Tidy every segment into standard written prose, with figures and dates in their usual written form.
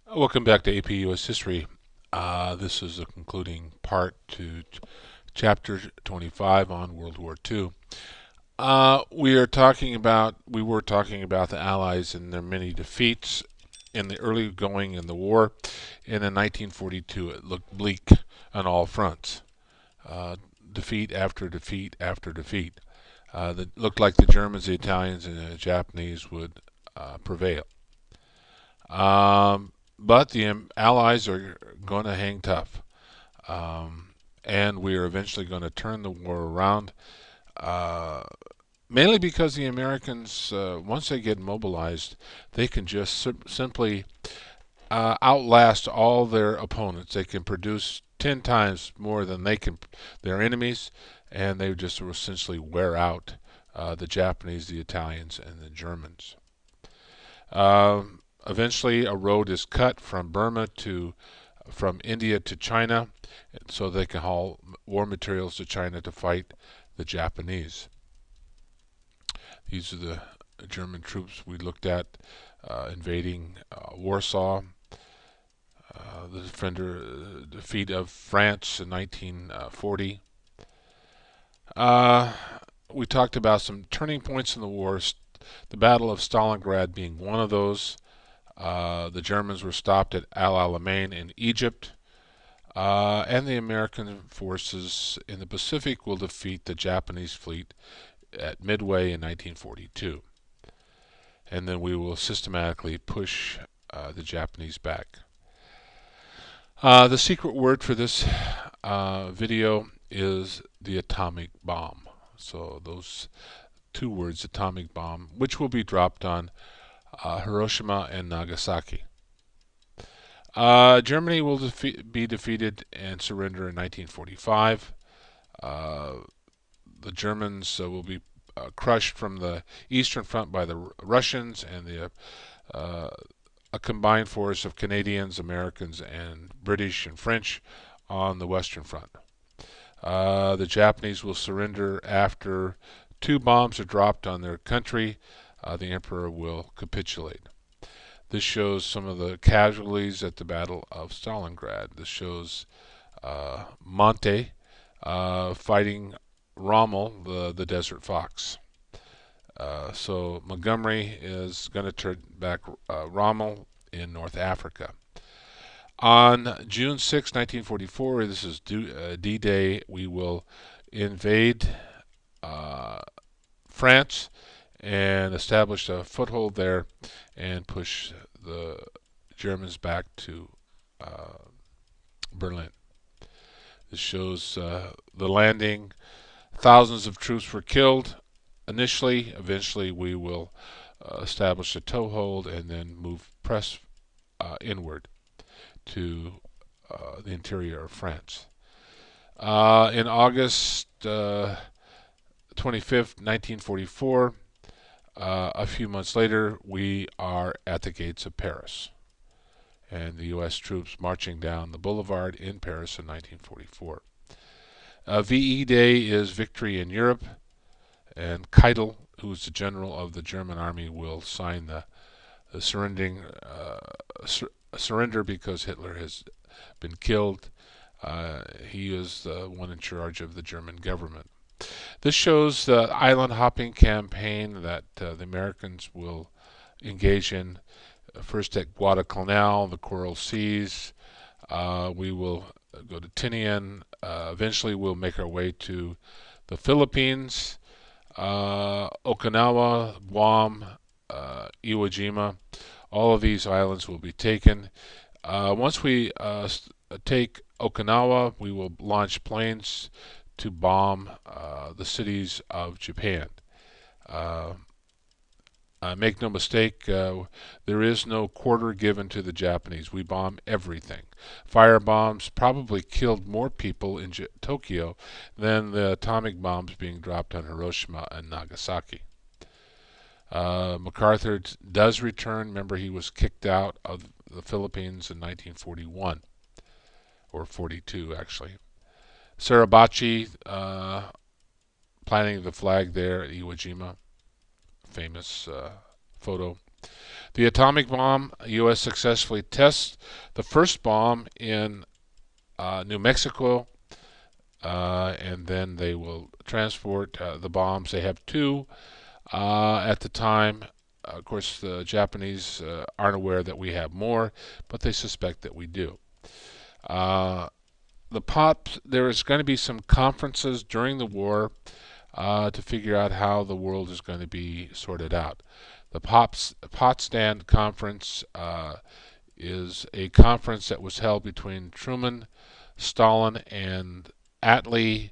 Welcome back to AP US History. This is a concluding part to Chapter 25 on World War II. We were talking about the Allies and their many defeats in the early going in the war. And in 1942, it looked bleak on all fronts. Uh, Defeat after defeat after defeat. It looked like the Germans, the Italians, and the Japanese would prevail. But the Allies are going to hang tough. And we are eventually going to turn the war around, uh, mainly because the Americans, once they get mobilized, they can just simply outlast all their opponents. They can produce 10 times more than their enemies, and they just essentially wear out the Japanese, the Italians, and the Germans. Eventually, a road is cut from India to China, so they can haul war materials to China to fight the Japanese. These are the German troops we looked at invading Warsaw, the defeat of France in 1940. Uh, we talked about some turning points in the war, the Battle of Stalingrad being one of those. The Germans were stopped at Al Alamein in Egypt. And the American forces in the Pacific will defeat the Japanese fleet at Midway in 1942. And then we will systematically push the Japanese back. The secret word for this video is the atomic bomb. So those two words, atomic bomb, which will be dropped on Hiroshima and Nagasaki. Germany will be defeated and surrender in 1945. Uh, the Germans will be crushed from the Eastern Front by the Russians and uh, a combined force of Canadians, Americans, and British and French on the Western Front. The Japanese will surrender after two bombs are dropped on their country. The emperor will capitulate. This shows some of the casualties at the Battle of Stalingrad. This shows Monte fighting Rommel, the Desert Fox. So Montgomery is going to turn back Rommel in North Africa. On June 6, 1944, this is D-Day, we will invade uh, France and establish a foothold there and push the Germans back to uh, Berlin. This shows the landing. Thousands of troops were killed initially. Eventually, we will establish a toehold and then press inward to the interior of France. In August 25th, 1944, a few months later, we are at the gates of Paris, and the U.S. troops marching down the boulevard in Paris in 1944. VE Day is Victory in Europe, and Keitel, who is the general of the German army, will sign the surrender because Hitler has been killed. He is the one in charge of the German government. This shows the island hopping campaign that the Americans will engage in. First at Guadalcanal, the Coral Seas. We will go to Tinian. Eventually, we'll make our way to the Philippines, Okinawa, Guam, Iwo Jima. All of these islands will be taken. Once we take Okinawa, we will launch planes to bomb the cities of Japan. Uh, Make no mistake, there is no quarter given to the Japanese. We bomb everything. Fire bombs probably killed more people in Tokyo than the atomic bombs being dropped on Hiroshima and Nagasaki. MacArthur does return. Remember, he was kicked out of the Philippines in 1941, or 42 actually. Suribachi planting the flag there at Iwo Jima, famous photo. The atomic bomb, U.S. successfully tests the first bomb in New Mexico, and then they will transport the bombs. They have two at the time. Of course, the Japanese aren't aware that we have more, but they suspect that we do. Uh, there is going to be some conferences during the war to figure out how the world is going to be sorted out. The Potsdam Conference is a conference that was held between Truman, Stalin, and Attlee.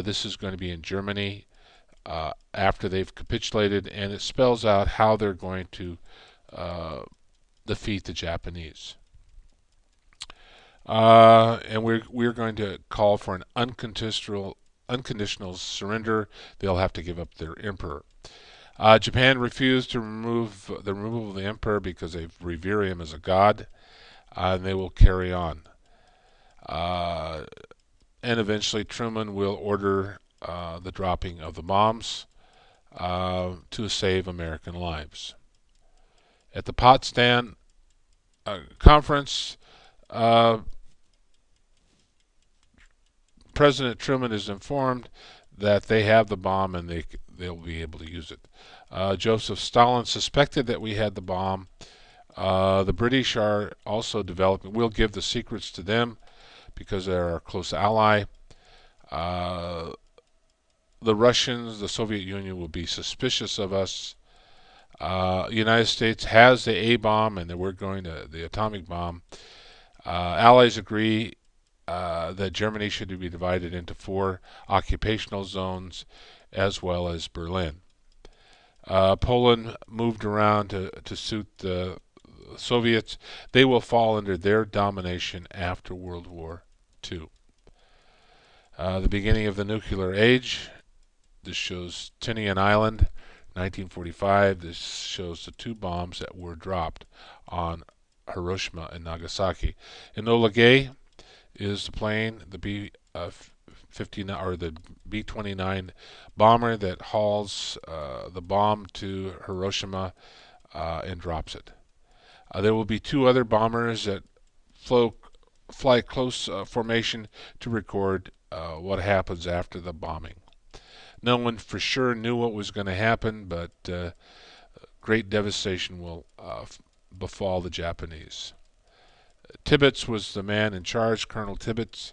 This is going to be in Germany after they've capitulated, and it spells out how they're going to defeat the Japanese. And we're going to call for an unconditional surrender. They'll have to give up their emperor. Japan refused to remove the removal of the emperor because they revere him as a god, and they will carry on. And eventually, Truman will order the dropping of the bombs to save American lives. At the Potsdam Conference, President Truman is informed that they have the bomb and they'll be able to use it. Joseph Stalin suspected that we had the bomb. The British are also developing. We'll give the secrets to them because they're our close ally. The Russians, the Soviet Union, will be suspicious of us. The United States has the A bomb, and we're going to the atomic bomb. Allies agree that Germany should be divided into 4 occupational zones, as well as Berlin. Poland moved around to suit the Soviets. They will fall under their domination after World War II. The beginning of the nuclear age. This shows Tinian Island, 1945. This shows the 2 bombs that were dropped on Hiroshima and Nagasaki. Enola Gay is the plane, the B-59 or the B-29 bomber that hauls the bomb to Hiroshima and drops it. There will be 2 other bombers that fly close formation to record what happens after the bombing. No one for sure knew what was going to happen, but great devastation will befall the Japanese. Tibbets was the man in charge, Colonel Tibbets,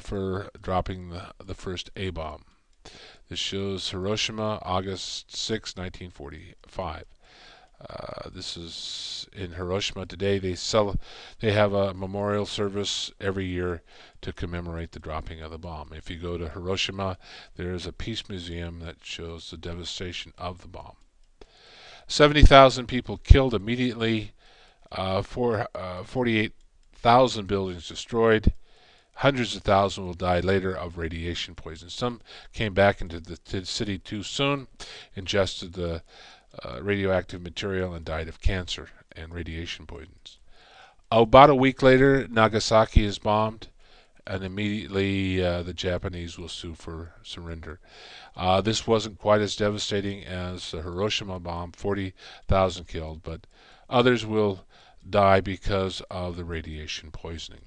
for dropping the first A-bomb. This shows Hiroshima, August 6, 1945. This is in Hiroshima today. They have a memorial service every year to commemorate the dropping of the bomb. If you go to Hiroshima, there is a peace museum that shows the devastation of the bomb. 70,000 people killed immediately. 48,000 buildings destroyed. Hundreds of thousands will die later of radiation poison. Some came back into the city too soon, ingested the radioactive material, and died of cancer and radiation poisons. About a week later, Nagasaki is bombed, and immediately the Japanese will sue for surrender. This wasn't quite as devastating as the Hiroshima bomb, 40,000 killed, but others will die because of the radiation poisoning.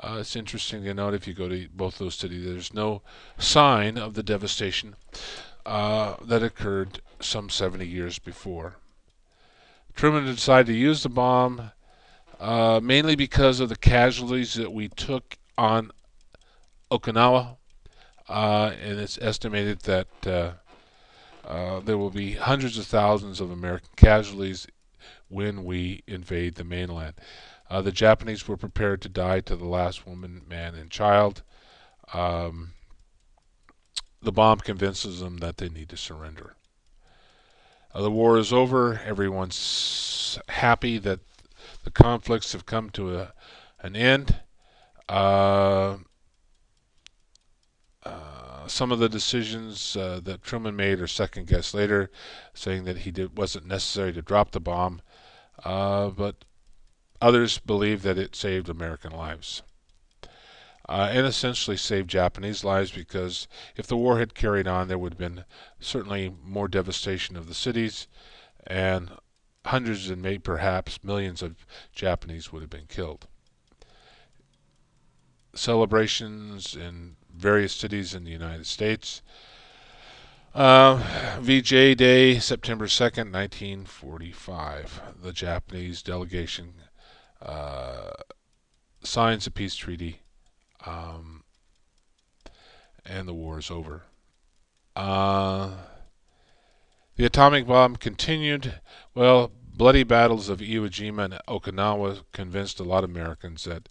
It's interesting to note if you go to both those cities, there's no sign of the devastation that occurred some 70 years before. Truman decided to use the bomb mainly because of the casualties that we took on Okinawa, and it's estimated that there will be hundreds of thousands of American casualties when we invade the mainland. The Japanese were prepared to die to the last woman, man, and child. The bomb convinces them that they need to surrender. The war is over. Everyone's happy that the conflicts have come to an end. Some of the decisions that Truman made are second guessed later, saying that wasn't necessary to drop the bomb, but others believe that it saved American lives. And essentially saved Japanese lives, because if the war had carried on, there would have been certainly more devastation of the cities, and hundreds and maybe perhaps millions of Japanese would have been killed. Celebrations in various cities in the United States. VJ Day, September 2nd, 1945. The Japanese delegation uh, signs a peace treaty, um, and the war is over. Uh, the atomic bomb continued. Well, bloody battles of Iwo Jima and Okinawa convinced a lot of Americans that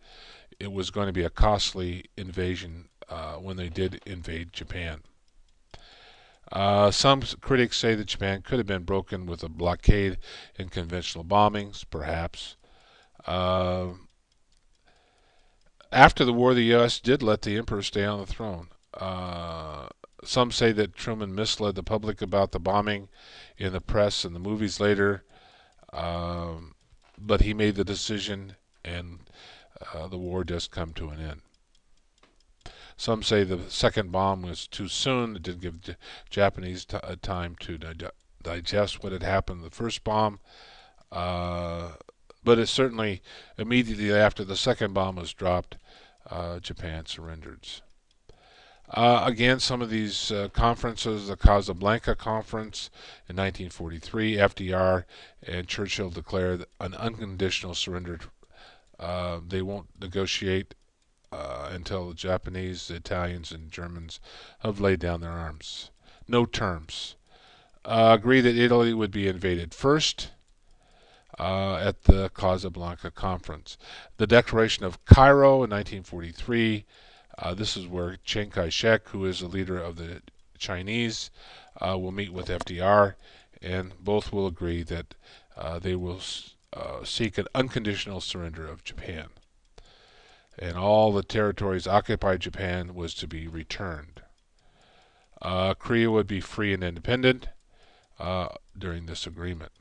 it was going to be a costly invasion when they did invade Japan. Some critics say that Japan could have been broken with a blockade and conventional bombings, perhaps. Uh, After the war, the U.S. did let the emperor stay on the throne. Some say that Truman misled the public about the bombing in the press and the movies later, but he made the decision, and the war does come to an end. Some say the second bomb was too soon. It didn't give the Japanese time to digest what had happened in the first bomb. But it certainly, immediately after the second bomb was dropped, Japan surrendered. Again, some of these conferences, the Casablanca Conference in 1943, FDR and Churchill declared an unconditional surrender. They won't negotiate until the Japanese, the Italians, and Germans have laid down their arms. No terms. Agree that Italy would be invaded first at the Casablanca Conference. The Declaration of Cairo in 1943. This is where Chiang Kai-shek, who is the leader of the Chinese, will meet with FDR, and both will agree that they will seek an unconditional surrender of Japan. And all the territories occupied Japan was to be returned. Korea would be free and independent during this agreement.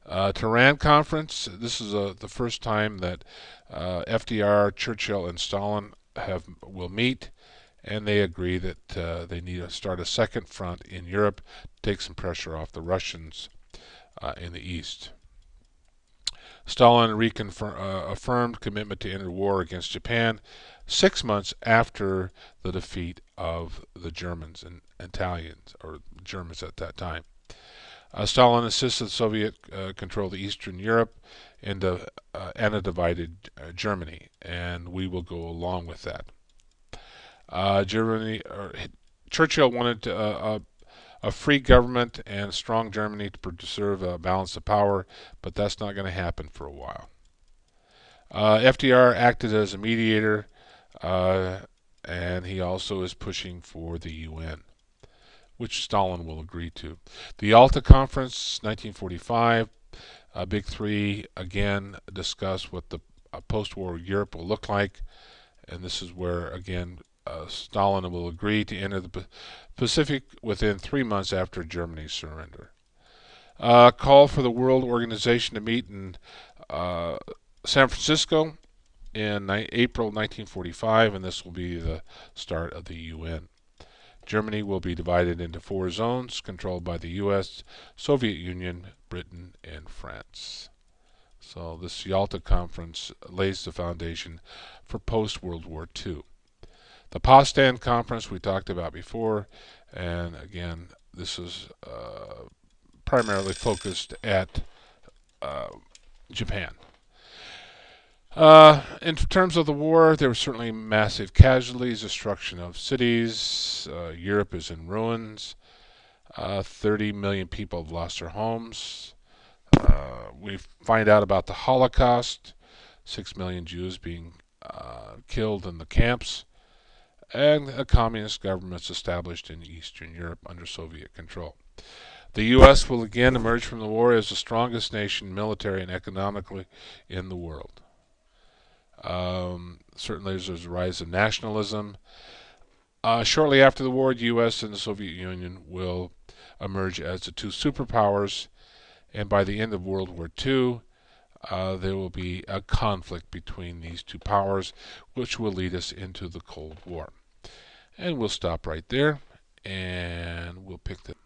Tehran Conference. This is the first time that FDR, Churchill, and Stalin will meet, and they agree that they need to start a second front in Europe to take some pressure off the Russians in the east. Stalin affirmed commitment to enter war against Japan 6 months after the defeat of the Germans and Italians, or Germans at that time. Stalin insisted Soviet control the Eastern Europe and a divided Germany, and we will go along with that. Churchill wanted a free government and strong Germany to preserve a balance of power, but that's not going to happen for a while. FDR acted as a mediator, and he also is pushing for the UN, which Stalin will agree to. The Yalta Conference, 1945, Big Three again discuss what the post-war Europe will look like, and this is where, again, Stalin will agree to enter the Pacific within 3 months after Germany's surrender. Call for the World Organization to meet in San Francisco in April 1945, and this will be the start of the UN. Germany will be divided into 4 zones controlled by the U.S., Soviet Union, Britain, and France. So this Yalta Conference lays the foundation for post-World War II. The Potsdam Conference we talked about before, and again, this is primarily focused at Japan. In terms of the war, there were certainly massive casualties, destruction of cities. Europe is in ruins. 30 million people have lost their homes. We find out about the Holocaust, 6 million Jews being killed in the camps, and a communist governments established in Eastern Europe under Soviet control. The U.S. will again emerge from the war as the strongest nation, military and economically, in the world. Certainly there's a rise of nationalism. Shortly after the war, the U.S. and the Soviet Union will emerge as the 2 superpowers, and by the end of World War II, there will be a conflict between these 2 powers, which will lead us into the Cold War. And we'll stop right there, and we'll pick the